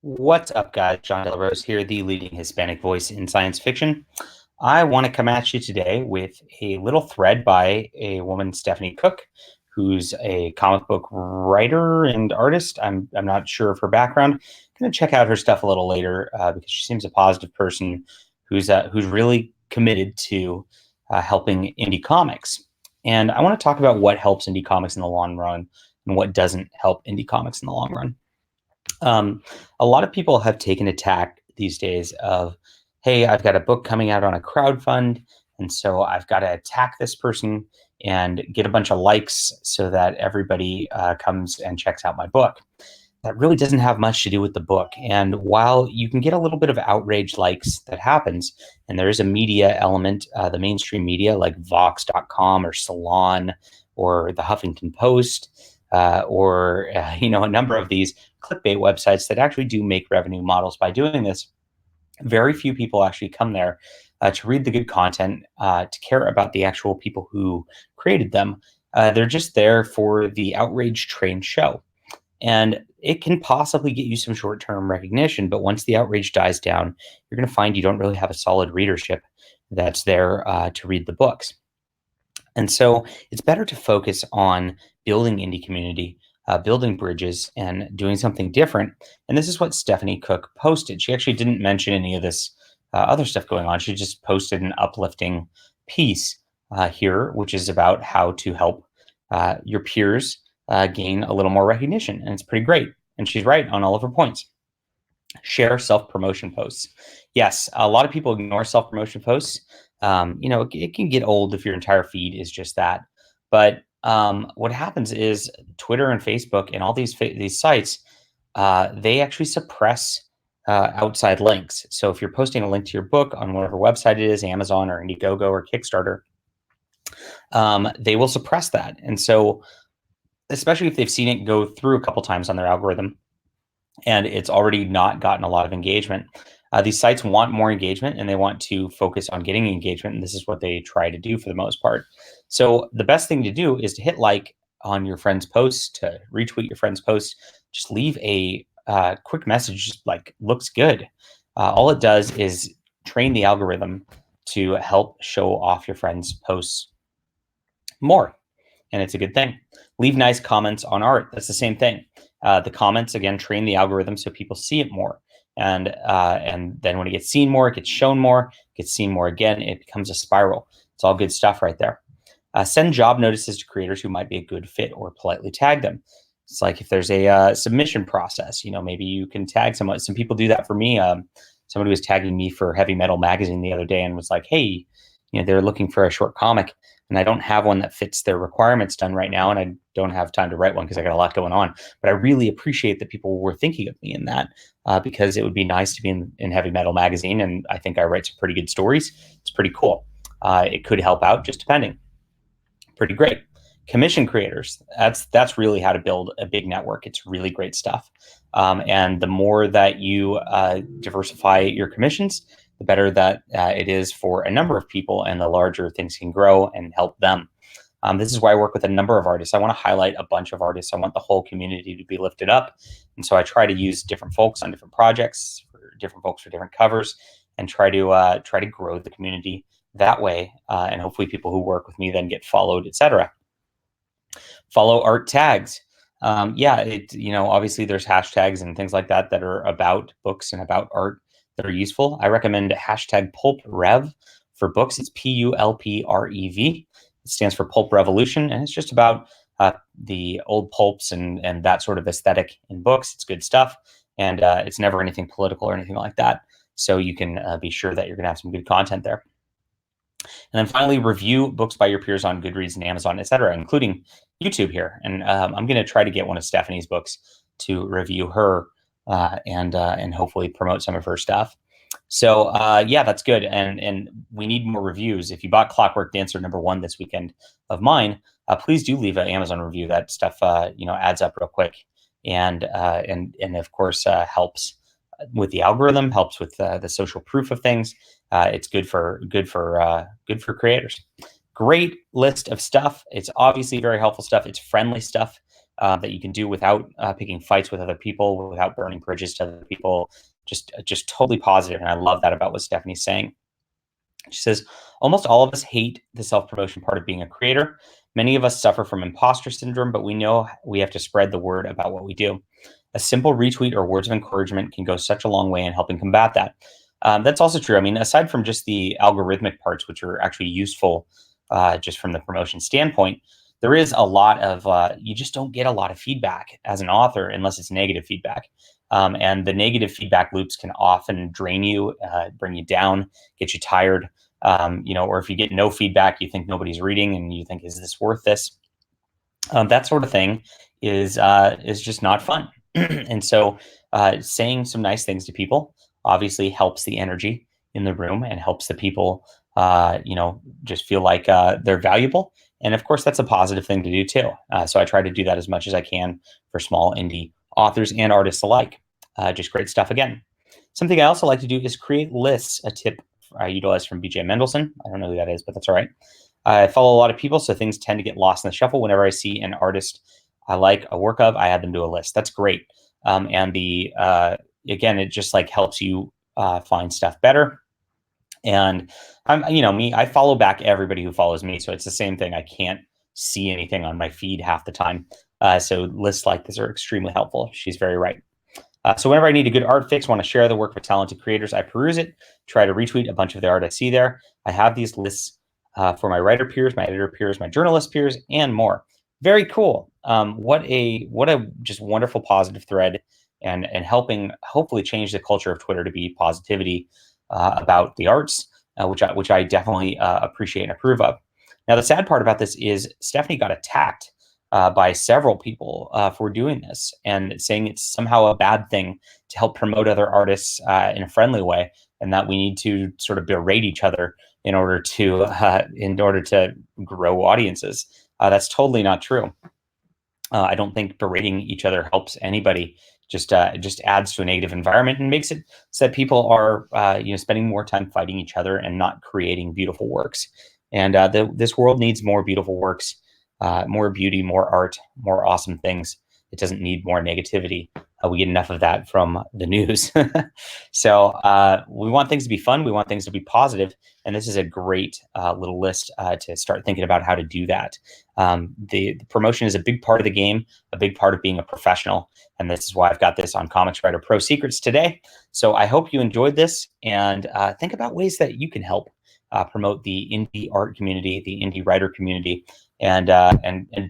What's up, guys? John Del Rose here, the leading Hispanic voice in science fiction. I want to come at you today with a little thread by a woman, Stephanie Cook, who's a comic book writer and artist. I'm not sure of her background. I'm going to check out her stuff a little later because she seems a positive person who's really committed to helping indie comics. And I want to talk about what helps indie comics in the long run and what doesn't help indie comics in the long run. Um, a lot of people have taken a tack these days of, hey, I've got a book coming out on a crowd fund, and so I've got to attack this person and get a bunch of likes so that everybody comes and checks out my book. That really doesn't have much to do with the book. And while you can get a little bit of outrage likes that happens, and there is a media element, the mainstream media like Vox.com or Salon or the Huffington Post, or a number of these clickbait websites that actually do make revenue models by doing this. Very few people actually come there to read the good content, to care about the actual people who created them. They're just there for the outrage train show. And it can possibly get you some short term recognition, but once the outrage dies down, you're going to find you don't really have a solid readership that's there to read the books. And so it's better to focus on building indie community, building bridges, and doing something different. And this is what Stephanie Cook posted. She actually didn't mention any of this other stuff going on. She just posted an uplifting piece here, which is about how to help your peers gain a little more recognition. And it's pretty great. And she's right on all of her points. Share self-promotion posts. Yes, a lot of people ignore self-promotion posts. It can get old if your entire feed is just that. But what happens is Twitter and Facebook and all these sites, they actually suppress outside links. So if you're posting a link to your book on whatever website it is, Amazon or Indiegogo or Kickstarter, they will suppress that. And so, especially if they've seen it go through a couple times on their algorithm, and it's already not gotten a lot of engagement. These sites want more engagement and they want to focus on getting engagement. And this is what they try to do for the most part. So the best thing to do is to hit like on your friend's posts, to retweet your friend's posts, just leave a quick message like looks good. All it does is train the algorithm to help show off your friend's posts more, and it's a good thing. Leave nice comments on art. That's the same thing. The comments again train the algorithm so people see it more, and then when it gets seen more, it gets shown more, gets seen more again. It becomes a spiral. It's all good stuff right there. Send job notices to creators who might be a good fit, or politely tag them. It's like if there's a submission process, maybe you can tag someone. Some people do that for me. Somebody was tagging me for Heavy Metal Magazine the other day and was like, "Hey, they're looking for a short comic, and I don't have one that fits their requirements done right now, and I don't have time to write one because I got a lot going on. But I really appreciate that people were thinking of me in that, because it would be nice to be in Heavy Metal Magazine, and I think I write some pretty good stories. It's pretty cool. It could help out, just depending. Pretty great. Commission creators. That's really how to build a big network. It's really great stuff. And the more that you diversify your commissions, the better that it is for a number of people, and the larger things can grow and help them. This is why I work with a number of artists. I want to highlight a bunch of artists. I want the whole community to be lifted up. And so I try to use different folks on different projects, for different folks for different covers, and try to grow the community that way. And hopefully people who work with me then get followed, etc. Follow art tags. Obviously there's hashtags and things like that that are about books and about art that are useful. I recommend hashtag PulpRev for books. It's PULPREV. It stands for Pulp Revolution, and it's just about the old pulps and that sort of aesthetic in books. It's good stuff, and it's never anything political or anything like that. So you can be sure that you're going to have some good content there. And then finally, review books by your peers on Goodreads and Amazon, etc., including YouTube here. And I'm going to try to get one of Stephanie's books to review her, and hopefully promote some of her stuff. So yeah, that's good. And we need more reviews. If you bought Clockwork Dancer #1 this weekend of mine, please do leave an Amazon review. That stuff adds up real quick, and of course helps with the algorithm, helps with the social proof of things. It's good for creators. Great list of stuff. It's obviously very helpful stuff. It's friendly stuff. that you can do without picking fights with other people, without burning bridges to other people. Just totally positive, and I love that about what Stephanie's saying. She says, almost all of us hate the self promotion part of being a creator. Many of us suffer from imposter syndrome, but we know we have to spread the word about what we do. A simple retweet or words of encouragement can go such a long way in helping combat that. That's also true. I mean, aside from just the algorithmic parts, which are actually useful just from the promotion standpoint, there is a lot of, you just don't get a lot of feedback as an author unless it's negative feedback. And the negative feedback loops can often drain you, bring you down, get you tired. Or if you get no feedback, you think nobody's reading and you think, is this worth this? That sort of thing is just not fun. And so saying some nice things to people obviously helps the energy in the room and helps the people, just feel like they're valuable. And of course, that's a positive thing to do too. So I try to do that as much as I can for small indie authors and artists alike. Just great stuff again. Something I also like to do is create lists, a tip I utilize from BJ Mendelsohn. I don't know who that is, but that's all right. I follow a lot of people, so things tend to get lost in the shuffle. Whenever I see an artist I like a work of, I add them to a list. That's great. And again, it just like helps you find stuff better. And I follow back everybody who follows me. So it's the same thing. I can't see anything on my feed half the time. So lists like this are extremely helpful. She's very right. So whenever I need a good art fix, want to share the work with talented creators, I peruse it, try to retweet a bunch of the art I see there. I have these lists for my writer peers, my editor peers, my journalist peers, and more. Very cool. What a just wonderful positive thread, and helping hopefully change the culture of Twitter to be positivity about the arts, which I definitely appreciate and approve of. Now, the sad part about this is Stephanie got attacked by several people for doing this and saying it's somehow a bad thing to help promote other artists in a friendly way, and that we need to sort of berate each other in order to grow audiences. That's totally not true. I don't think berating each other helps anybody. Just adds to a negative environment and makes it so that people are spending more time fighting each other and not creating beautiful works. And this world needs more beautiful works, more beauty, more art, more awesome things. It doesn't need more negativity. We get enough of that from the news. So we want things to be fun. We want things to be positive. And this is a great little list to start thinking about how to do that. The promotion is a big part of the game, a big part of being a professional. And this is why I've got this on Comics Writer Pro Secrets today. So I hope you enjoyed this, and think about ways that you can help promote the indie art community, the indie writer community, and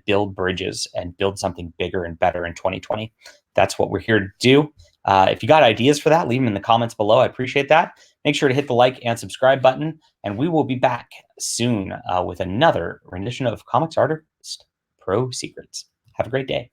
build bridges and build something bigger and better in 2020. That's what we're here to do. If you got ideas for that, leave them in the comments below. I appreciate that. Make sure to hit the like and subscribe button, and we will be back soon with another rendition of Comics Artist Pro Secrets. Have a great day.